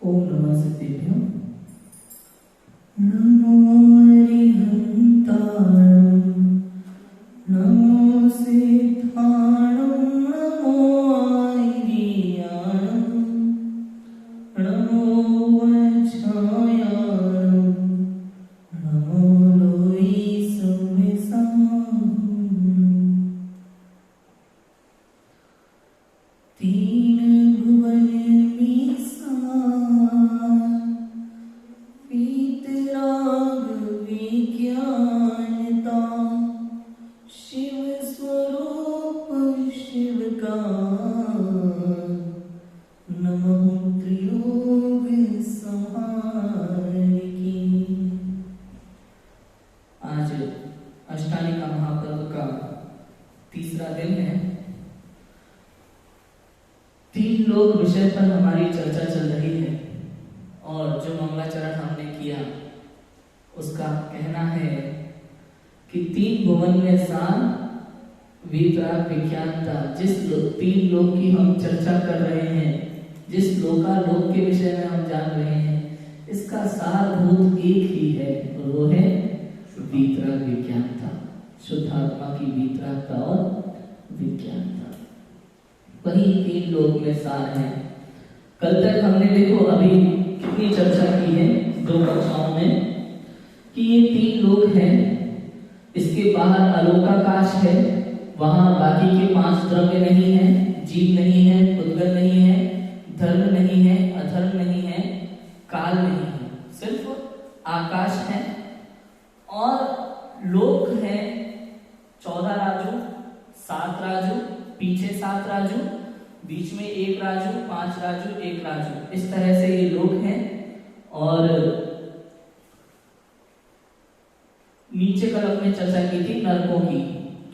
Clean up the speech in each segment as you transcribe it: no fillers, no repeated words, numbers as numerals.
ओम नमः सिद्धेभ्यो। नमो अरिहन्ताणं नमो सिद्धाणं नमो आयर्याणं नमो वज्रायाणं नमो लोई संविसाहं। तीन भुवन वीतराग विज्ञानता शिव स्वरूप शिव का नमः त्रिलोक संहारकी। आज अष्टानी का महापर्व का तीसरा दिन है। तीन लोक विषय पर हमारी चर्चा चल रही है और जो मंगलाचरण हमने किया उसका कहना है कि तीन भुवन में सार वीतराग विज्ञानता। जिस तीन लोक की हम चर्चा कर रहे हैं, जिस लोकालोक के विषय में हम जान रहे हैं, इसका सारभूत एक ही है और वो है वीतराग विज्ञानता। शुद्ध आत्मा की वीतरागता और विज्ञानता, वही तीन लोक में सार है। कल तक हमने देखो अभी कितनी चर्चा की है दो कक्षाओं में कि ये तीन लोक हैं। इसके बाहर अलोकाकाश है, वहां बाकी के पांच द्रव्य नहीं है, जीव नहीं है, उद्गत नहीं है, धर्म नहीं है, अधर्म नहीं है, काल नहीं है, सिर्फ आकाश है। और लोक है 14 राजू, 7 राजू, पीछे 7 राजू, बीच में 1 राजू, 5 राजू, 1 राजू, इस तरह से ये लोक हैं। और नीचे कल हमने चर्चा की थी नरकों की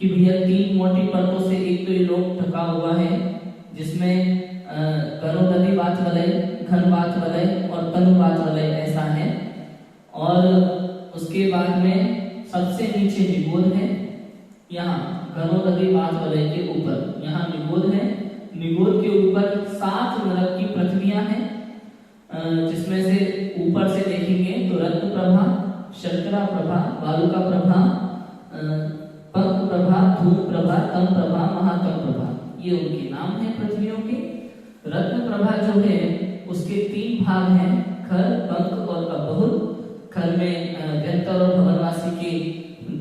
कि भैया 3 मोटी परतों से एक तो ये लोक ढका हुआ है जिसमें गणोदधि बात वलय, घन बात वलय और तनु बात वलय ऐसा है। और उसके बाद में सबसे नीचे निगोद है, यहाँ गणोदधि बात वलय के ऊपर यहाँ निगोद है। निगोद के ऊपर 7 नरक की पृथ्वियां हैं, जिसमें से ऊपर से देखेंगे तो रत्न प्रभा, शर्करा प्रभा, बालुका प्रभा, पंख प्रभा, धूम प्रभा, तम प्रभा, महातम प्रभा, ये उनके नाम हैं पृथ्वियों के। रत्न प्रभा जो है उसके 3 भाग हैं, खर, पंख और अबहुल। खर में व्यंतर और भवनवासी के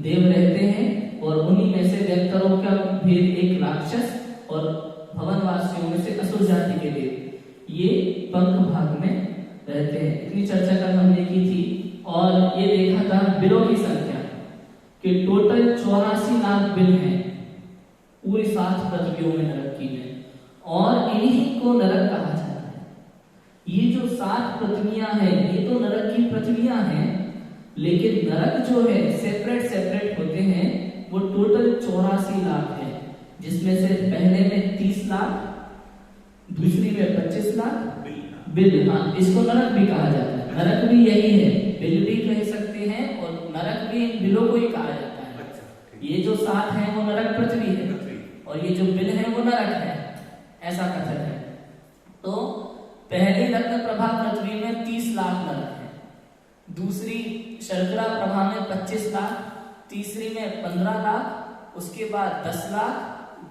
देव रहते हैं और उन्हीं में से व्यंतरों का भेद एक राक्षस और भवनवासियों में से असुर जाति के देव, ये पंख भाग में रहते हैं। इतनी चर्चा कल हमने की थी और ये देखा था बिलों की संख्या कि टोटल 84 लाख बिल हैं पूरी 7 पृथ्वियों में नरक की में, और इन्हीं को नरक कहा जाता है। ये जो 7 पृथ्वियां हैं ये तो नरक की पृथ्वियां हैं, लेकिन नरक जो है सेपरेट सेपरेट होते हैं, वो टोटल 84 लाख है, जिसमें से पहले में 30 लाख, दूसरी में 25 लाख बिल। हाँ, इसको नरक भी कहा जाता है। नरक भी यही है, बिल भी कह सकते हैं और नरक भी इन बिलों को ही कहा जाता है। ये जो 7 हैं वो नरक पृथ्वी है और ये जो बिल है वो नरक है, ऐसा कथन है। तो पहली रत्न प्रभा पृथ्वी में 30 लाख नरक है, दूसरी शर्करा प्रभा में 25 लाख, तीसरी में 15 लाख, उसके बाद 10 लाख,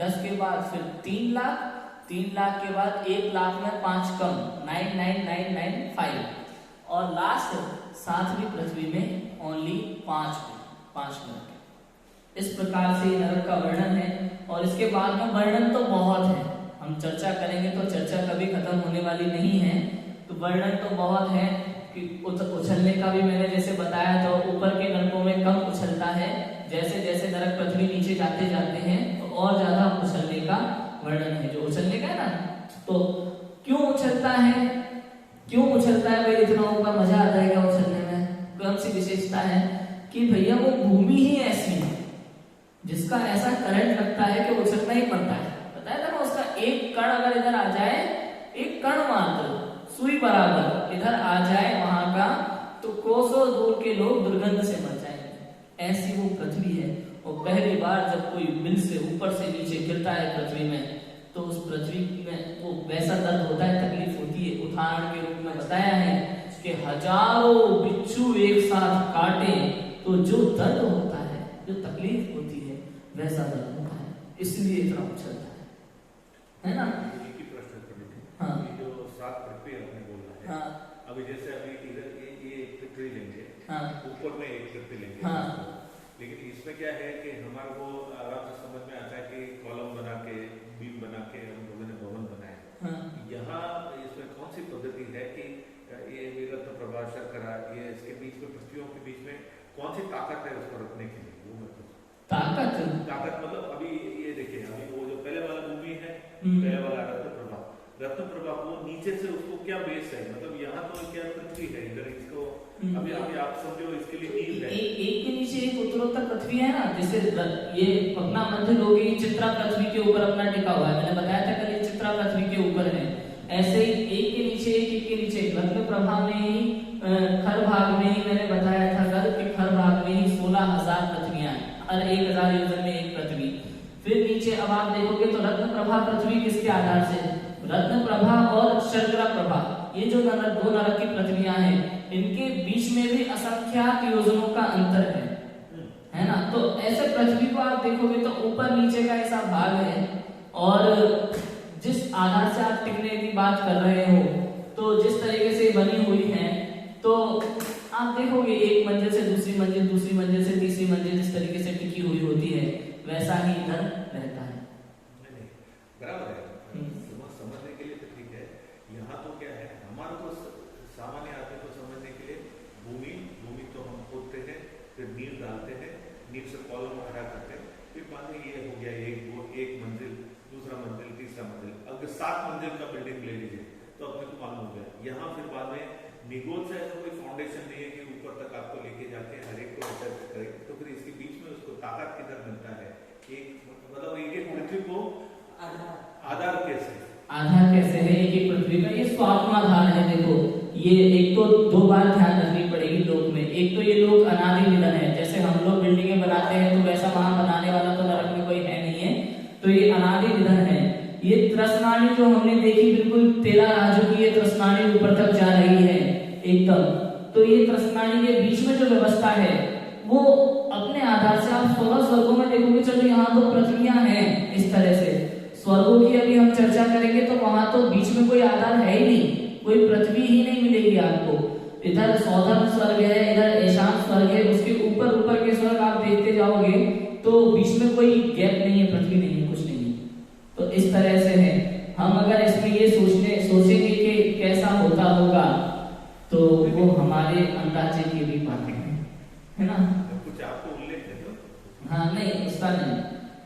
10 के बाद फिर 3 लाख, 3 लाख के बाद 1 लाख में 5 कम, 99995, और लास्ट 7वीं पृथ्वी में ओनली 5 नरक। इस प्रकार से नरक का वर्णन है। और इसके बाद में वर्णन तो बहुत है, हम चर्चा करेंगे तो चर्चा कभी खत्म होने वाली नहीं है। तो वर्णन तो बहुत है कि उछलने का भी मैंने जैसे बताया, तो ऊपर के नरकों में कम उछलता है, जैसे जैसे नरक पृथ्वी नीचे जाते जाते हैं तो और ज्यादा उछलने का वर्णन है। जो उछलने का है ना, तो क्यों उछलता है, क्यों उछलता है भाई, इतना ऊपर मजा आ जाएगा उछलने में। कौन सी विशेषता है कि भैया वो भूमि ही ऐसी है जिसका ऐसा करंट लगता है कि उछलना ही पड़ता है। बताया था ना, उसका एक कण अगर इधर आ जाए, एक कण मात्र सुई बराबर इधर आ जाए वहां का, तो कोसों दूर के लोग दुर्गंध से मर जाएंगे, ऐसी वो पृथ्वी है। और पहली बार जब कोई बिल से ऊपर से नीचे गिरता है पृथ्वी में, तो उस पृथ्वी में वो वैसा दर्द होता है, तकलीफ होती है, उदाहरण के रूप में बताया है कि हजारों बिच्छू एक साथ काटे तो जो दर्द होता है, जो तकलीफ होती है, वैसा दर्द होता है, इसलिए इतना उछलता है ना। एक ही प्रश्न कर लीजिए। हाँ। ये जो 7 पृथ्वी आपने बोला है, हाँ। अभी जैसे अभी इधर ये एक पृथ्वी लेंगे, हाँ। ऊपर में एक पृथ्वी लेंगे, हाँ। लेकिन इसमें क्या है कि हमारे को आराम से समझ में आता है कि कॉलम बना के, बीम बना के हम लोगों ने भवन बनाए। हाँ। यहाँ इसमें कौन सी पद्धति है कि ये विरत्न प्रभा शर्करा, ये इसके बीच में पृथ्वियों के बीच में कौन सी ताकत है उसको रखने के लिए? वो मतलब ताकत मतलब अभी ये देखिए, अभी वो जो पहले वाला भूमि है, पहले वाला रत्न प्रभा को नीचे से उसको क्या बेस है, मतलब यहाँ तो क्या पृथ्वी है, इधर इसको अभी आप समझो इसके लिए नींव है, एक के नीचे एक उत्तरोत्तर पृथ्वी है ना। जैसे ये अपना मध्य लोगी चित्रा पृथ्वी के ऊपर अपना टिका हुआ है, मैंने बताया था कल ये चित्रा पृथ्वी के ऊपर है। ऐसे ही एक के नीचे एक के नीचे रत्न प्रभा में ही खर भाग में ही मैंने बताया था कल कि खर भाग में ही 16,000 पृथ्वियां हैं, हर 1,000 योजन में एक पृथ्वी। फिर नीचे अब आप देखोगे तो रत्न प्रभा पृथ्वी किसके आधार से, रत्न प्रभा और शर्करा प्रभा, ये जो दो नरक की पृथ्वियां हैं, इनके बीच में भी असंख्यात योजनों का अंतर है ना। तो ऐसे पृथ्वी को आप देखोगे तो ऊपर नीचे का ऐसा भाग है, और जिस आधार से आप टिकने की बात कर रहे हो, तो जिस तरीके से बनी हुई है, तो आप देखोगे एक मंजिल से दूसरी मंजिल, दूसरी मंजिल से तीसरी मंजिल जिस तरीके से टिकी हुई होती है, वैसा ही इधर रहता है। बराबर है, समझने के लिए तो ठीक है। यहाँ तो क्या है, हमारे को सामान्य आदमी को समझने के लिए भूमि तो हम खोदते हैं, फिर नींव डालते हैं, नींव से कॉलम खड़ा करते हैं, फिर बाद में ये हो गया एक मंजिल, दूसरा मंजिल, तीसरा मंजिल, अगर 7 मंजिल का बिल्डिंग ले लीजिए तो अपने को मालूम हो गया। यहाँ फिर बाद में निगोल से ऐसा कोई फाउंडेशन नहीं है कि ऊपर तक आपको लेके जाके हर एक को ऐसा करे, तो फिर इसके बीच में उसको ताकत किधर मिलता है? मतलब एक पृथ्वी को आधार कैसे है एक पृथ्वी का, ये स्वात्माधार है। देखो ये एक तो 2 बात ध्यान रखनी पड़ेगी लोक में। एक तो ये लोक अनादि निधन है, जैसे हम लोग बिल्डिंगें बनाते हैं तो वैसा वहां बनाने वाला तो नरक में कोई है नहीं है, तो ये अनादि निधन है। ये त्रस्नानी जो हमने देखी, बिल्कुल 13 राजों की ये त्रस्नानी ऊपर तक जा रही है एकदम, तो ये त्रस्नानी के बीच में जो व्यवस्था है वो अपने आधार से आप 16 स्वर्गों में देखोगे, चलो यहाँ तो पृथ्वियां हैं इस तरह से, स्वर्गों की अभी हम चर्चा करेंगे तो वहां तो बीच में कोई आधार है ही नहीं, कोई पृथ्वी ही नहीं मिलेगी आपको। इधर सौधर्म स्वर्ग है, इधर ईशान स्वर्ग है, उसके ऊपर के स्वर्ग आप देखते जाओगे तो बीच में कोई गैप नहीं है, पृथ्वी नहीं है, कुछ नहीं है। तो इस तरह से है, हम अगर इसमें ये सोचेंगे कि कैसा होता होगा तो वो हमारे अंदाजे के भी बात है ना। कुछ आपको उल्लेख है तो? हाँ नहीं, उसका नहीं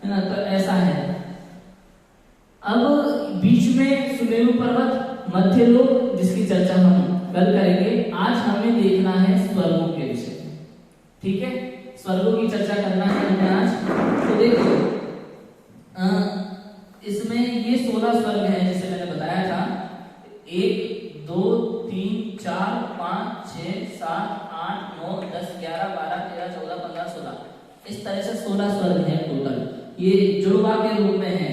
है ना, तो ऐसा है। अब बीच में सुमेरु पर्वत, मध्य लोक, जिसकी चर्चा हम कल करेंगे। आज हमें देखना है स्वर्गों के विषय, ठीक है, स्वर्गों की चर्चा करना है हमें आज। तो देखो इसमें ये 16 स्वर्ग हैं जैसे मैंने बताया था, 1 2 3 4 5 6 7 8 9 10 11 12 13 14 15 16, इस तरह से 16 स्वर्ग हैं टोटल। ये जुड़वा के रूप में है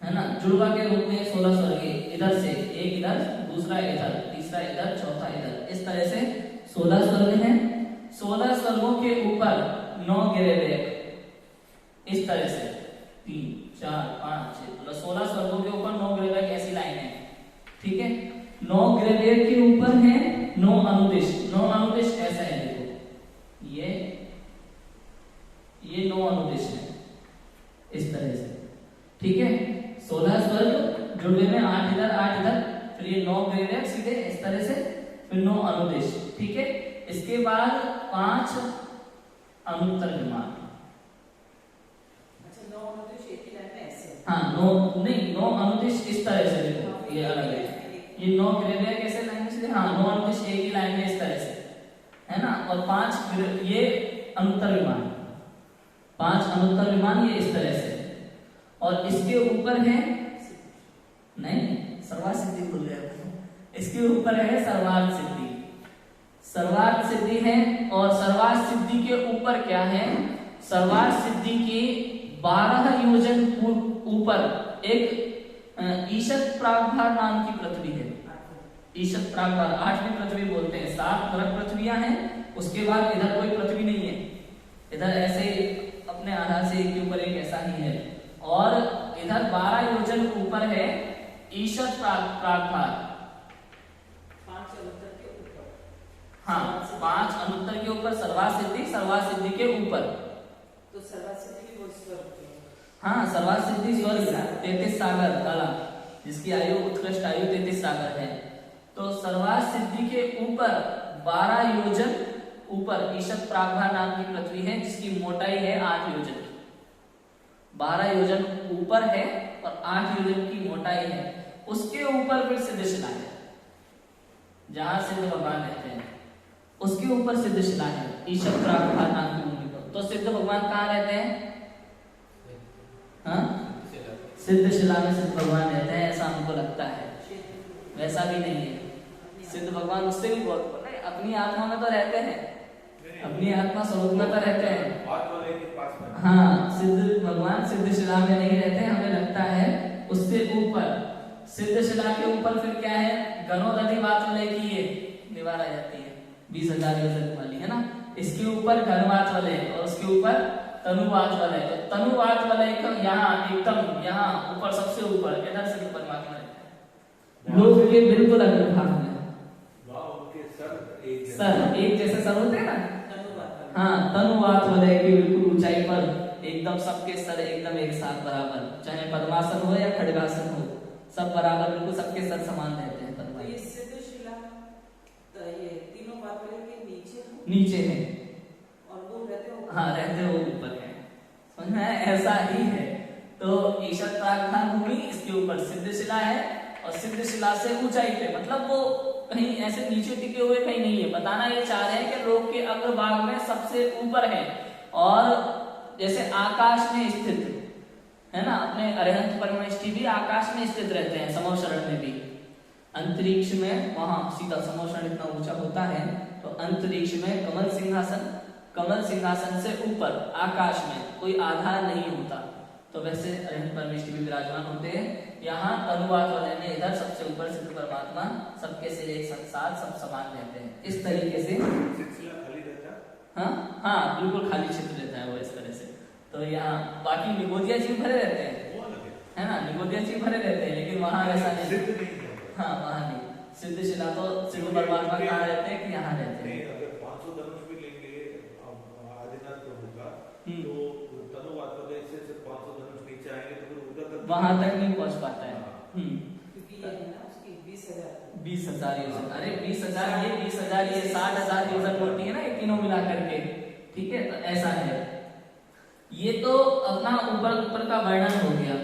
ना, जुड़वा के रूप में 16 स्वर्ग, इधर से एक इधर, दूसरा इधर, तीसरा इधर, चौथा इधर, इस तरह से 16 स्वर्ग हैं। 16 स्वर्गों के ऊपर 9 गिरे हुए इस तरह से 3 4 5 6, मतलब 16 स्वर्गों के ऊपर 9 गिरे हुए ऐसी लाइन है, ठीक है। 9 गिरे के ऊपर है 9 अनुदिश। 9 अनुदिश ऐसा है, देखो ये 9 अनुदिश है इस तरह से, ठीक है। 16 स्वर्ग जुड़े में 8 इधर 8 इधर, फिर ये 9 गिरे सीधे इस तरह से, फिर 9 अनुदिश, ठीक है। इसके बाद 5 अनुत्तर विमान। अच्छा, 9 अनुदिश एक ही लाइन में ऐसे? हाँ, 9 अनुदिश इस तरह से, देखो ये अलग है, ये 9 गिरे कैसे लाइन में, हाँ 9 अनुदिश एक ही लाइन में इस तरह से, है ना। और 5 ये अनुत्तर विमान, 5 अनुत्तर विमान ये इस तरह से, और इसके ऊपर है नहीं, सर्वार्थ सिद्धि भूल गया, इसके ऊपर है सर्वार्थ सिद्धि। सर्वार्थ सिद्धि है, और सर्वार्थ सिद्धि के ऊपर क्या है, सर्वार्थ सिद्धि के 12 योजन ऊपर एक ईशत प्रागभार नाम की पृथ्वी है, ईशत प्राकार 8वीं पृथ्वी बोलते हैं। 7 ग्रह पृथ्वियां हैं, उसके बाद इधर कोई पृथ्वी नहीं है, इधर ऐसे अपने आधार से एक के ऊपर एक ऐसा ही है। और इधर 12 योजन ऊपर है ईशत प्राकार। 5 अनुत्तर के ऊपर। हाँ, 5 अनुत्तर के ऊपर सर्वासिद्धि के ऊपर। तो सर्वासिद्धि वो स्वर्ग है। हाँ, सर्वासिद्धि स्वर्ग 33 सागर काला, जिसकी आयु उत्कृष्ट आयु 33 सागर है। तो सर्वासिद्धि के ऊपर 12 योजन ऊपर ईशत प्रागभार नाम की पृथ्वी है, जिसकी मोटाई है 8 योजन। 12 योजन ऊपर है और 8 योजन की मोटाई है। उसके ऊपर फिर सिद्धशिला है, जहां सिद्ध भगवान रहते हैं उसके ऊपर सिद्धशिला है ईशत प्रागभार नाम की भूमि पर। तो सिद्ध भगवान कहाँ रहते हैं? हाँ, सिद्धशिला में सिद्ध भगवान रहते हैं, ऐसा हमको लगता है। वैसा भी नहीं है, सिद्ध भगवान उससे भी बहुत नहीं, अपनी आत्मा में तो रहते हैं, अपनी आत्मा स्वरूप में तो रहते हैं। हाँ, सिद्ध भगवान सिद्धशिला में नहीं रहते, हमें लगता है उससे ऊपर। सिद्धशिला के ऊपर फिर क्या है? गणोदधि वात्सल्य की ये दीवार आ जाती है 20,000 योजन वाली, है ना। इसके ऊपर घनवात वलय और उसके ऊपर तनुवात वलय। तो तनुवात वलय का यहाँ एकदम यहाँ ऊपर सबसे ऊपर इधर से परमात्मा रहता है, लोग के बिल्कुल अग्रभाग में। सर एक जैसे सर होते हैं ना, हाँ, तनुवात वलय की बिल्कुल ऊंचाई पर एकदम सबके सर एकदम एक साथ बराबर, चाहे पद्मासन हो या खड्गासन हो, सब बराबर बिल्कुल सबके सर समान रहते हैं। तो ये सिद्धशिला तो ये तीनों वात्सल्य के नीचे है और वो रहते हो। हाँ, रहते हो ऊपर है, समझ में आया? ऐसा ही है। तो ईशत प्रागभार भूमि, इसके ऊपर सिद्धशिला है और सिद्धशिला से ऊंचाई पे, मतलब वो कहीं ऐसे नीचे टिके हुए कहीं नहीं है। बताना ये चाह रहे हैं कि लोक के अग्रभाग में सबसे ऊपर है। और जैसे आकाश में स्थित है ना, अपने अरिहंत परमेष्टि भी आकाश में स्थित रहते हैं, समोशरण में भी। अंतरिक्ष में वहां सीधा समोशरण इतना ऊंचा होता है, तो अंतरिक्ष में कमल सिंहासन से ऊपर आकाश में कोई आधार नहीं होता, तो वैसे अरिहंत परमेष्टि भी विराजमान होते हैं। यहाँ तनुवात वलय में इधर सबसे ऊपर सिद्ध परमात्मा, सबके सिर एक साथ सब समान रहते हैं। इस तरीके से खाली रहता है। हाँ हाँ, बिल्कुल खाली क्षेत्र रहता है वो इस तरह से। तो यहाँ बाकी निगोदिया जीव भरे रहते हैं, है ना, निगोदिया जीव भरे रहते हैं, लेकिन वहाँ ऐसा नहीं। हाँ, वहाँ नहीं। सिद्धशिला तो सिद्ध परमात्मा कहाँ रहते हैं कि यहाँ रहते हैं। अगर 500 धनुष भी लेंगे आदिनाथ प्रभु का, तो तनुवात वलय से सिर्फ 500 धनुष नीचे आएंगे तो फिर उधर तक वहां तक नहीं पहुंच पाता है। क्योंकि ये है ना उसकी 20,000 योजन। अरे 20,000 ये 20,000 ये 60,000 योजन होती है ना, ये तीनों मिला करके, ठीक है। तो ऐसा है, ये तो अपना ऊपर का वर्णन हो गया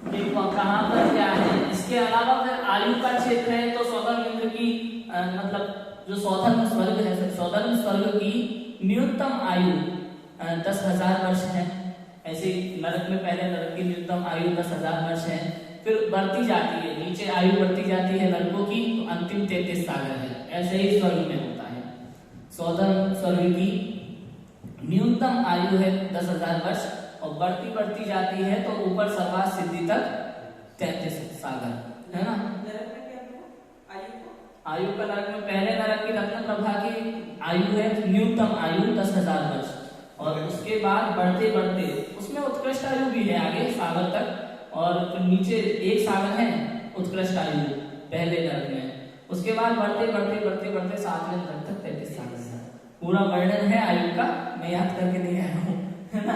कि कहाँ पर क्या है। इसके अलावा फिर आयु का क्षेत्र है, तो सौधर्म इंद्र की मतलब जो सौधर्म स्वर्ग है, सौधर्म स्वर्ग की न्यूनतम आयु 10,000 वर्ष है। ऐसे नरक में पहले नरक की न्यूनतम आयु 10,000 वर्ष है, फिर बढ़ती जाती है, नीचे आयु बढ़ती जाती है नरकों की, तो अंतिम 33 सागर है। ऐसे ही स्वर्ग में होता है। सौधर्म स्वर्ग की न्यूनतम आयु है 10,000 वर्ष और बढ़ती जाती है, तो ऊपर सर्वात सिद्धि तक 33 सागर, है ना। नरक में क्या हुआ? आयु का नरक में पहले नरक की रत्न प्रभा की आयु है न्यूनतम आयु 10,000 वर्ष, और उसके बाद बढ़ते उसमें उत्कृष्ट आयु भी है आगे सागर तक, और नीचे एक सागर है उत्कृष्ट आयु पहले नरक में। उसके बाद बढ़ते 7वें नरक तक 33 सागर है। पूरा वर्णन है आयु का, मैं याद करके नहीं आया हूँ, है ना।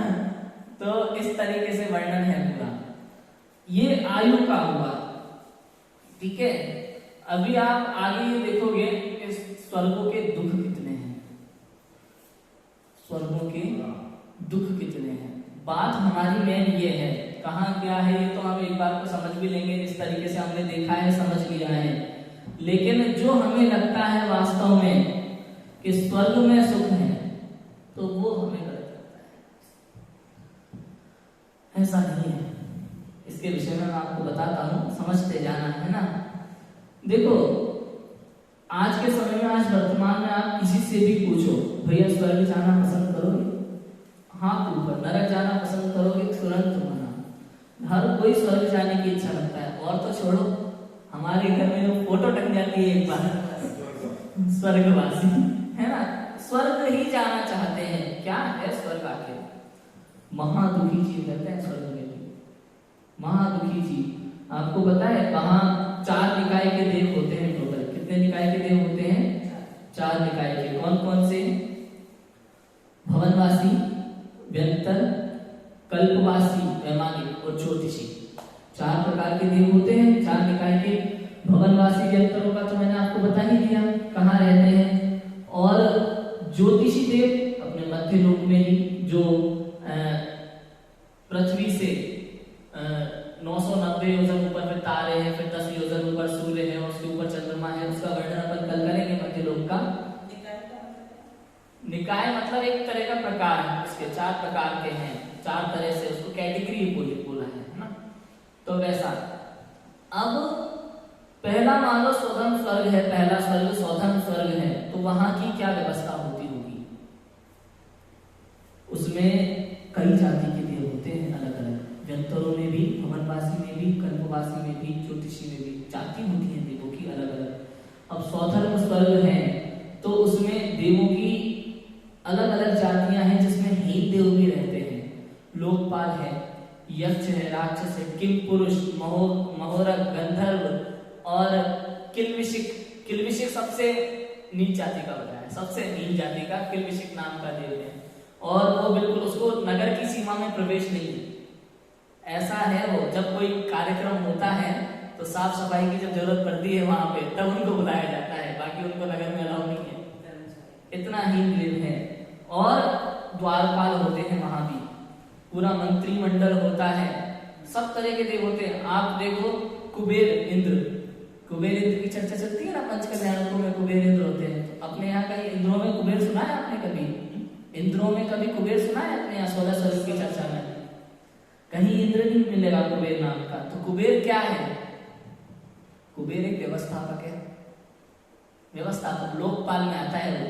तो इस तरीके से वर्णन है पूरा। ये आयु का हुआ, ठीक है। अभी आप आगे ये देखोगे कि स्वर्गों के दुख कितने हैं, स्वर्गों के दुख कितने हैं। बात हमारी मेन ये है, कहाँ क्या है ये तो हम एक बार को समझ भी लेंगे, इस तरीके से हमने देखा है, समझ लिया है। लेकिन जो हमें लगता है वास्तव में कि स्वर्ग में सुख है, तो वो हमें गलत लगता है, ऐसा नहीं है। इसके विषय में मैं आपको बताता हूँ, समझते जाना है ना। देखो, आज के समय में, आज वर्तमान में आप किसी से भी पूछो, भैया स्वर्ग जाना पसंद करोगे? हाथ ऊपर। नरक जाना पसंद करोगे? तुरंत मना। हर कोई स्वर्ग जाने की इच्छा रखता है, और तो छोड़ो, हमारे घर में जो फोटो टंग जाती है एक बार, स्वर्गवासी, है ना, स्वर्ग ही जाना चाहते हैं। क्या है स्वर्ग आखिर? महादुखी जीव रहते हैं स्वर्ग में भी, महादुखी जीव। आपको पता है वहां 4 निकाय के देव होते हैं टोटल। कितने निकाय के देव होते हैं? 4 निकाय के। कौन कौन से? भवनवासी, व्यंतर, कल्पवासी, वैमानिक और ज्योतिषी। 4 प्रकार के देव होते हैं 4 निकाय के। भवनवासी व्यंतरों का तो मैंने आपको बता ही दिया कहाँ रहते हैं। और ज्योतिषी देव अपने मध्य लोक में ही, जो पृथ्वी से 990 योजन ऊपर पे तारे हैं, फिर 10 योजन ऊपर सूर्य है, उसके ऊपर चंद्रमा है। उसका वर्णन अपन कल करेंगे मध्य लोक का। निकाय मतलब एक तरह का प्रकार है, इसके 4 प्रकार के हैं, 4 तरह से उसको कैटेगरी बोला है ना। तो वैसा अब पहला मान लो स्वधर्म स्वर्ग है, पहला स्वर्ग स्वधर्म स्वर्ग है, तो वहां की क्या व्यवस्था होती होगी? उसमें कई जाति के देव होते हैं अलग अलग, व्यंतरों में भी, भवनवासी में भी, कल्पवासी में भी, ज्योतिषी में भी जाति होती है देवों की अलग अलग। अब स्वधर्म स्वर्ग है तो उसमें देवों की अलग अलग जातियां हैं, जिसमें हीन देव भी रहते हैं। लोकपाल है, यक्ष है, राक्षस है, किम पुरुष, महोरक, गंधर्व और किल्विशिक। किल्विशिक सबसे नीच जाति का बताया है, सबसे नीच जाति का किल्विशिक नाम का देव है। और वो बिल्कुल, उसको नगर की सीमा में प्रवेश नहीं है। ऐसा है वो, जब कोई कार्यक्रम होता है तो साफ सफाई की जब जरूरत पड़ती है वहां पे, तब उनको बुलाया जाता है, बाकी उनको नगर में अलाउ नहीं है। इतना हीन देव है। और द्वारपाल होते हैं वहां भी, पूरा मंत्रिमंडल होता है, सब तरह के देव होते हैं। आप देखो कुबेर इंद्र, कुबेर इंद्र की चर्चा चलती है ना पंचकल्याणकों में, कुबेर इंद्र होते हैं। तो अपने यहाँ कहीं इंद्रों में कुबेर सुना है आपने कभी? इंद्रों में कभी कुबेर सुना है अपने यहाँ 16 स्वरूप की चर्चा में? कहीं इंद्र नहीं मिलेगा कुबेर नाम का। तो कुबेर क्या है? कुबेर एक व्यवस्थापक है, व्यवस्थापक, लोकपाल में आता है वो,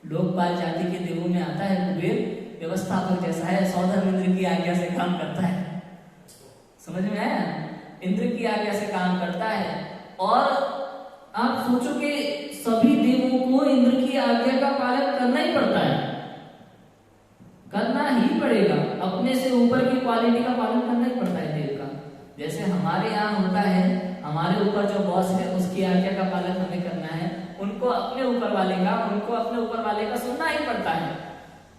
लोकपाल जाति के देवों में आता है कुबेर, व्यवस्थापक जैसा है, सौधर्म इंद्र की आज्ञा से काम करता है। समझ में आया? इंद्र की आज्ञा से काम करता है। और आप सोचो कि सभी देवों को इंद्र की आज्ञा का पालन करना ही पड़ता है, करना ही पड़ेगा। अपने से ऊपर की क्वालिटी का पालन करना ही पड़ता है देव का। जैसे हमारे यहाँ होता है, हमारे ऊपर जो बॉस है उसकी आज्ञा का पालन हमें करना है, उनको अपने ऊपर वाले का सुनना ही पड़ता है।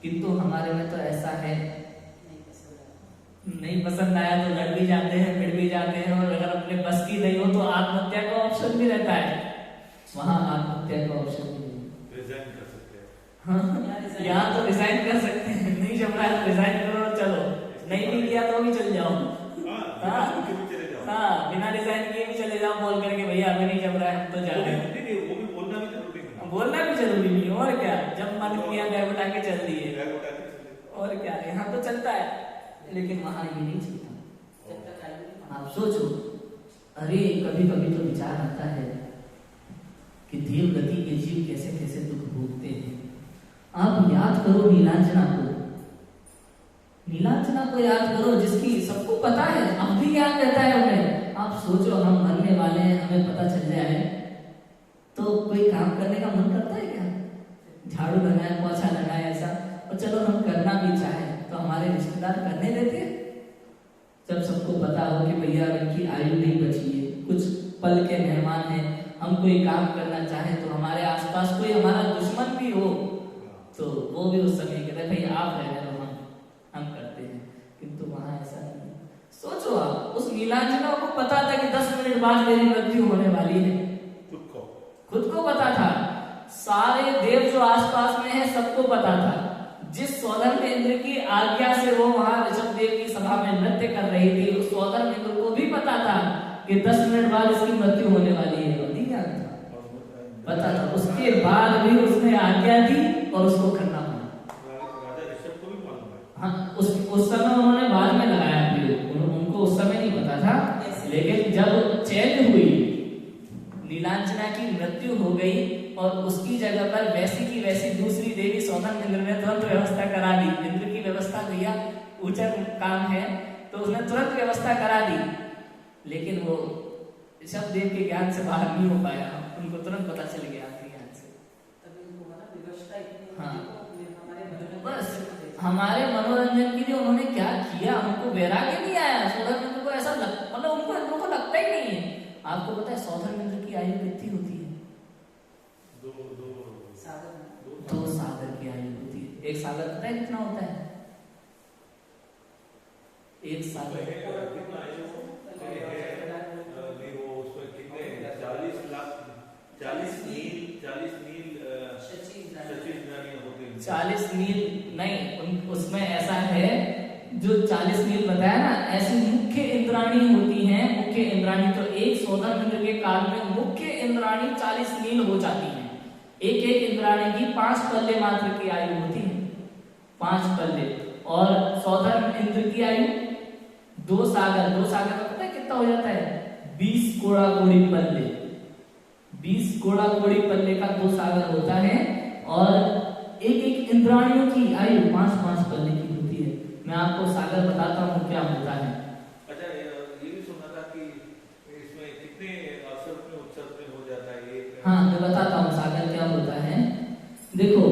किंतु हमारे में तो ऐसा है, नहीं पसंद आया तो लड़ भी जाते हैं, फिर भी जाते हैं, और अगर अपने बस की नहीं हो तो आत्महत्या का ऑप्शन भी रहता है। वहां आत्महत्या का ऑप्शन नहीं है, रिजाइन कर सकते हैं। हाँ, यहाँ तो रिजाइन कर सकते हैं, नहीं जम रहा है रिजाइन करो और चलो, नहीं भी किया तो भी चल जाओ। हाँ, बिना रिजाइन किए भी चले जाओ, बोल करके भैया हमें नहीं जम रहा है, हम तो जा रहे हैं। वो भी बोलना भी जरूरी नहीं, बोलना भी जरूरी नहीं, और क्या, जब मन किया बैग उठा के चल दिए, और क्या, यहाँ तो चलता है, लेकिन वहां ये नहीं चलता। आप सोचो, अरे कभी कभी तो विचार आता है कि देव गति के जीव कैसे कैसे दुख भोगते हैं। आप याद करो नीलांजना को, नीलांजना को याद करो, जिसकी सबको पता है, अब भी याद रहता है उन्हें। आप सोचो हम मरने वाले हैं, हमें पता चल जाए तो कोई काम करने का मन करता है क्या? झाड़ू लगाए, पोछा लगाए, ऐसा, और चलो हम करना भी चाहे तो हमारे रिश्तेदार करने देते हैं? जब सबको पता हो कि भैया इनकी आयु नहीं बची है, कुछ पल के मेहमान हैं, हम कोई काम करना चाहे तो हमारे आसपास कोई हमारा दुश्मन भी हो तो वो भी उस समय कहते हैं भाई आप रह गए, हम करते हैं। किंतु वहां ऐसा नहीं। सोचो आप, उस नीलांजना को पता था कि 10 मिनट बाद मेरी मृत्यु होने वाली है, खुद को पता था, सारे देव जो आसपास में है सबको पता था। जिस सौधर्म इंद्र की आज्ञा से वो वहां ऋषभ देव की सभा में नृत्य कर रही थी, उस सौधर्म इंद्र को भी पता था कि 10 मिनट बाद इसकी मृत्यु होने वाली है, नहीं जानता, पता था। उसके बाद भी उसने आज्ञा दी और उसको करना पड़ा। राजा ऋषभ को भी मालूम है। हाँ, उस समय उन्होंने बाद में लगाया, उनको उस समय नहीं पता था। लेकिन जब चैन हुई, नीलांजना की मृत्यु हो गई और उसकी जगह पर वैसी की वैसी दूसरी देवी सौधर्म इंद्र ने तुरंत व्यवस्था करा दी। इंद्र की व्यवस्था भैया ऊंचा काम है, तो उसने तुरंत व्यवस्था करा दी। लेकिन वो शब्द देव के ज्ञान से बाहर नहीं हो पाया, उनको तुरंत पता चल गया आपके ज्ञान से। तभी उनको बोला विवशता इतनी हाँ। होती है, हमारे मनोरंजन बस से- हमारे मनोरंजन के लिए उन्होंने क्या किया, उनको वैराग्य नहीं आया। सौधर्मेंद्र को ऐसा मतलब उनको लगता ही नहीं है। आपको पता है सौधर्मेंद्र की आयु कितनी होती है? सागर में। 2 सागर की आयु होती है। 1 सागर पता है कितना होता है? 1 सागर कितना है वो उसमें कितने 40 लाख 40 मील सचिव होते हैं। 40 मील नहीं, उसमें ऐसा है जो 40 मील बताया ना, ऐसी मुख्य इंद्राणी होती हैं। मुख्य इंद्राणी तो एक सौधर्मेंद्र के काल में मुख्य इंद्राणी 40 मील हो जाती है। एक इंद्राणी की 5 पल्ले मात्र की आयु होती है, 5 पल्ले। और सौधर्मेंद्र की आयु 2 सागर का पता है कितना हो जाता है? 20 कोड़ा कोड़ी पल्ले। 20 कोड़ा कोड़ी पल्ले का 2 सागर होता है। और एक इंद्राणियों की आयु 5-5 पल्ले की होती है। मैं आपको सागर बताता हूँ क्या होता है। अच्छा, ये भी सुना था कि इसमें कितने अवसर उत्सव हो जाता है ये। हाँ, मैं बताता हूँ सागर क्या होता है। देखो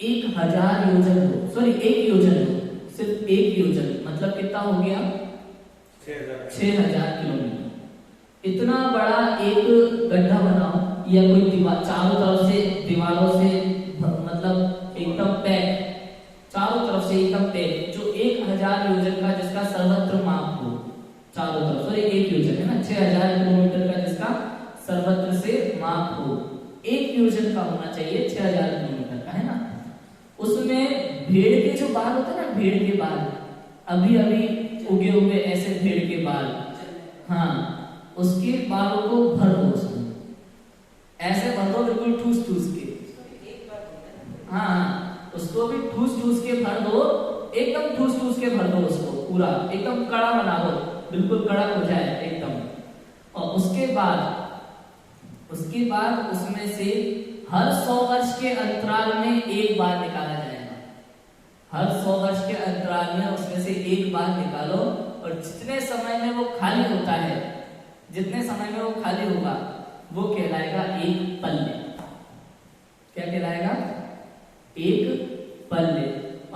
1000 योजन हो, सॉरी 1 योजन हो, सिर्फ 1 योजन मतलब कितना हो गया? 6000 किलोमीटर। इतना बड़ा एक गड्ढा बनाओ या कोई दीवार, चारों तरफ से दीवारों से मतलब एकदम पैक, चारों तरफ से एकदम पैक, जो 1000 योजन का जिसका सर्वत्र माप हो चारों तरफ, सॉरी 1 योजन है ना, 6000 किलोमीटर का जिसका सर्वत्र से माप हो, 1 योजन का होना चाहिए, 6000 किलोमीटर का, है ना। उसमें भेड़ के जो बाल होते हैं ना, भेड़ के बाल, अभी उगे हुए ऐसे भेड़ के बाल, हाँ, उसके बालों को भर दो उसमें, ऐसे भर दो बिल्कुल ठूस के, हाँ, उसको भी ठूस के भर दो, एकदम ठूस के भर दो उसको पूरा, एकदम कड़ा बना दो, बिल्कुल कड़क हो जाए एकदम। और उसके बाद उसमें से हर 100 वर्ष के अंतराल में 1 बार निकाला जाएगा। हर 100 वर्ष के अंतराल में उसमें से 1 बार निकालो, और जितने समय में वो खाली होता है, जितने समय में वो खाली होगा, वो कहलाएगा 1 पल्ले। क्या कहलाएगा? 1 पल्ले।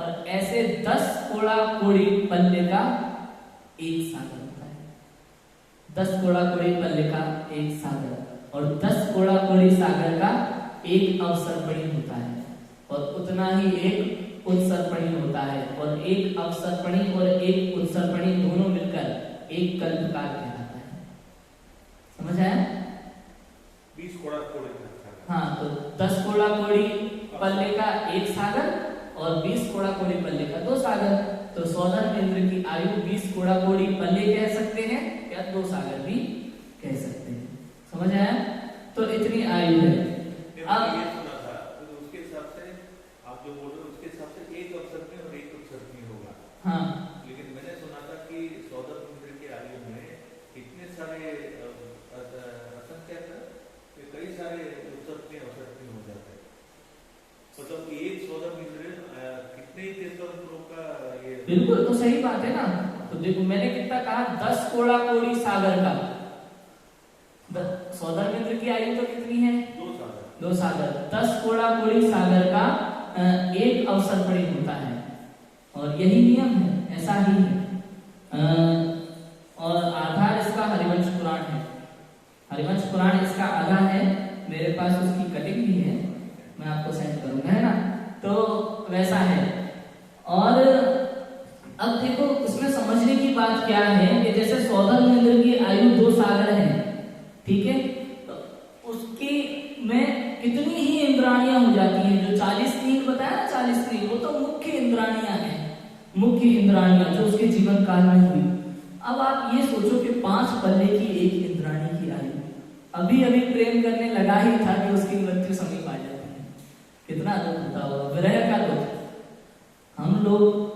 और ऐसे 10 कोड़ा कोड़ी पल्ले का 1 सागर होता है। 10 कोड़ा कोड़ी पल्ले का 1 सागर, और 10 कोड़ा कोड़ी सागर का 1 अवसर्पणी होता है, और उतना ही 1 उत्सर्पणी होता है, और 1 अवसर्पणी और 1 उत्सर्पणी दोनों मिलकर 1 कल्पकाल कहलाता है। समझ आया? 20 कोड़ा कोड़ी का। हाँ, तो 10 कोड़ा कोड़ी पल्ले का 1 सागर और 20 कोड़ा कोड़ी पल्ले का 2 सागर। तो सौधर्मेंद्र की आयु 20 कोड़ा कोड़ी पल्ले कह सकते हैं, या 2 सागर भी कह सकते हैं। समझ आया? तो इतनी आयु है। अब ये सुना था, तो उसके हिसाब से आप जो बोल रहे हो उसके हिसाब से 1 अवसर्पणी और 1 उत्सर्पणी होगा। हाँ, लेकिन मैंने सुना था कि सौधर्मेंद्र की आयु में इतने सारे असंख्य कई सारे उत्सर्पणी अवसर्पणी हो जाते हैं। मतलब एक सौधर्मेंद्र कितने ही तीर्थंकरों का ये। बिल्कुल, तो सही बात है ना। तो देखो मैंने कितना कहा, 10 कोड़ा कोड़ी सागर का। सौधर्मेंद्र की आयु तो कितनी है? 2 सागर। 10 कोड़ा कोड़ी सागर का 1 अवसर्पणी होता है, और यही नियम है, ऐसा ही है। और आधार इसका हरिवंश पुराण है। हरिवंश पुराण इसका आधार है, मेरे पास उसकी कटिंग भी है, मैं आपको सेंड करूंगा, है ना। तो वैसा है। और अब देखो उसमें समझने की बात क्या है कि जैसे सौधर्मेंद्र की आयु 2 सागर है, ठीक है, तो उसकी में कितनी ही इंद्राणियां हो जाती हैं। जो 40 नील बताया ना, 40 नील, वो तो मुख्य इंद्राणियां हैं, मुख्य इंद्राणियां जो उसके जीवन काल में हुई। अब आप ये सोचो कि 5 पल्ले की 1 इंद्राणी की आयु, अभी प्रेम करने लगा ही था कि उसकी मृत्यु समीप आ जाती है। कितना दुख होता होगा, विरह का दुख। हम लोग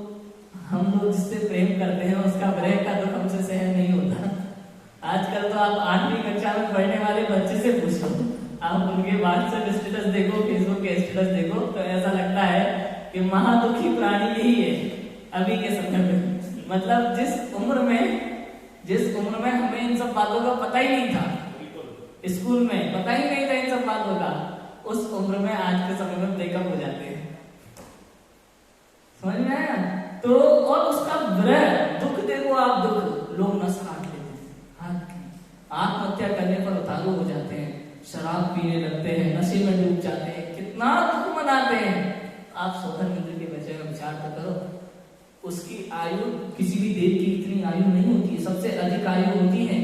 जिससे प्रेम करते हैं उसका विरह का दुख हमसे सहन नहीं होता। आजकल तो आप 8वीं कक्षा में पढ़ने वाले बच्चे से पूछो, आप उनके व्हाट्सएप स्टेटस देखो, फेसबुक के स्टेटस देखो, तो ऐसा लगता है कि महादुखी प्राणी यही है अभी के समय में। मतलब जिस उम्र में जिस उम्र में हमें इन सब बातों का पता ही नहीं था, स्कूल में पता ही नहीं था इन सब बातों का, उस उम्र में आज के समय में ब्रेकअप हो जाते हैं। समझ में आया? तो और उसका विरह दुख देखो आप, दुख लोग नस काट लेते हैं, आत्महत्या करने पर उतारू हो जाते हैं, शराब पीने लगते हैं, नशे में डूब जाते हैं, कितना दुख मनाते हैं। आप सौधर इंद्र के बच्चे का विचार तो करो, उसकी आयु किसी भी देव की इतनी आयु नहीं होती है, सबसे अधिक आयु होती है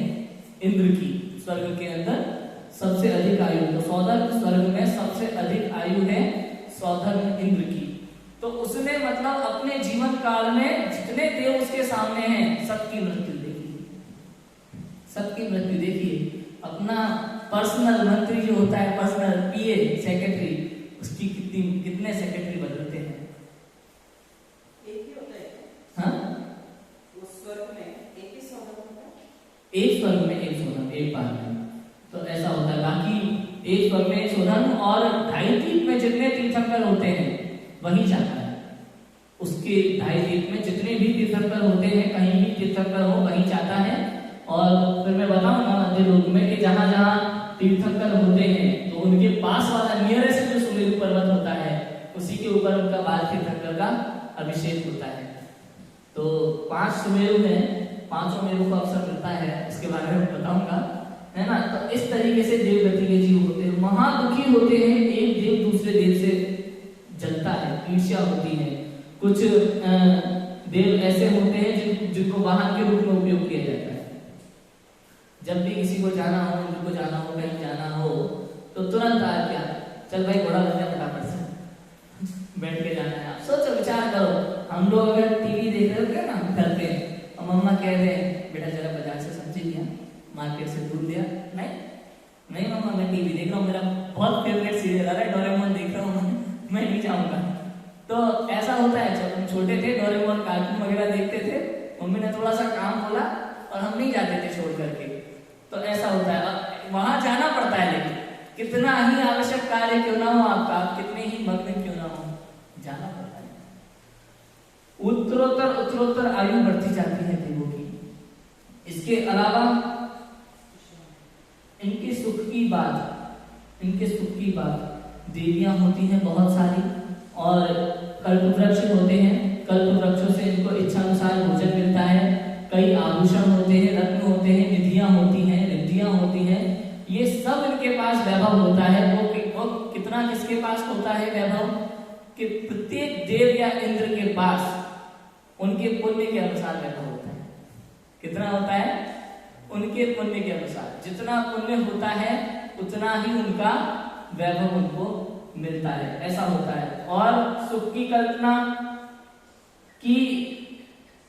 इंद्र की, स्वर्ग के अंदर सबसे अधिक आयु। तो सौधर स्वर्ग में सबसे अधिक आयु है सौधर इंद्र की। तो उसने मतलब अपने जीवन काल में जितने देव उसके सामने हैं सबकी मृत्यु देखी, सबकी मृत्यु देखिए। अपना पर्सनल मंत्री जो होता है, पर्सनल पीए सेक्रेटरी, उसकी कितने सेक्रेटरी बदलते हैं? एक ही होता है। हाँ, उस स्वर्ग में एक ही सौदा होता है, एक स्वर्ग में एक सोधन, एक बार में। तो ऐसा होता है, बाकी एक स्वर्ग में एक सोधन, और 2.5 द्वीप में जितने तीर्थंकर होते हैं वही जाता है। उसके 2.5 द्वीप में जितने भी तीर्थंकर होते हैं, कहीं भी तीर्थंकर हो वहीं जाता है। और फिर मैं बताऊंगा मध्य लोक में कि जहां जहां तीर्थंकर होते हैं तो उनके पास वाला नियरेस्ट जो सुमेरु पर्वत होता है उसी के ऊपर उनका बाल तीर्थंकर का अभिषेक होता है। तो 5 सुमेरु हैं, 5 सुमेरु को अवसर मिलता है, इसके बारे में बताऊंगा, है ना। तो इस तरीके से देवगति के जीव होते हैं, महादुखी होते हैं, एक देव दूसरे देव से जलता है, ईर्ष्या होती है। कुछ देव ऐसे होते हैं जिनको वाहन के रूप में उपयोग किया जाता है। जब भी किसी को जाना हो, उनको जाना हो, कहीं जाना हो तो तुरंत आ गया, चल भाई घोड़ा बन जा फटाफट से, बैठ के जाना है। आप सोचो, विचार करो, हम लोग अगर टीवी देख रहे होते ना घर पे और मम्मा कह रहे हैं बेटा जरा बाजार से सब्जी लिया, मार्केट से दूध लिया, नहीं मम्मा मैं टीवी देख रहा हूँ, मेरा बहुत फेवरेट सीरियल आ रहा है, डोरेमोन देख रहा हूँ, मैं नहीं जाऊंगा। तो ऐसा होता है, जब हम छोटे थे डोरेमोन कार्टून वगैरह देखते थे, मम्मी ने थोड़ा सा काम बोला और हम नहीं जाते थे छोड़ करके। तो ऐसा होता है, अब वहां जाना पड़ता है, लेकिन कितना ही आवश्यक कार्य क्यों ना हो आपका, आप कितने ही मग्न क्यों ना हो, जाना पड़ता है। उत्तरोत्तर आयु बढ़ती जाती है देवों की। इसके अलावा इनके सुख की बात देवियां होती हैं बहुत सारी, और कल्प वृक्ष होते हैं, कल्प वृक्षों से इनको इच्छानुसार भोजन मिलता है। कई आभूषण होते हैं, रत्न होते हैं, निधियां होती हैं, रिद्धियां होती हैं, ये सब इनके पास वैभव होता है। वो कितना किसके पास होता है वैभव, कि प्रत्येक देव या इंद्र के पास उनके पुण्य के अनुसार वैभव होता है। कितना होता है? उनके पुण्य के अनुसार, जितना पुण्य होता है उतना ही उनका वैभव उनको मिलता है, ऐसा होता है। और सुख की कल्पना की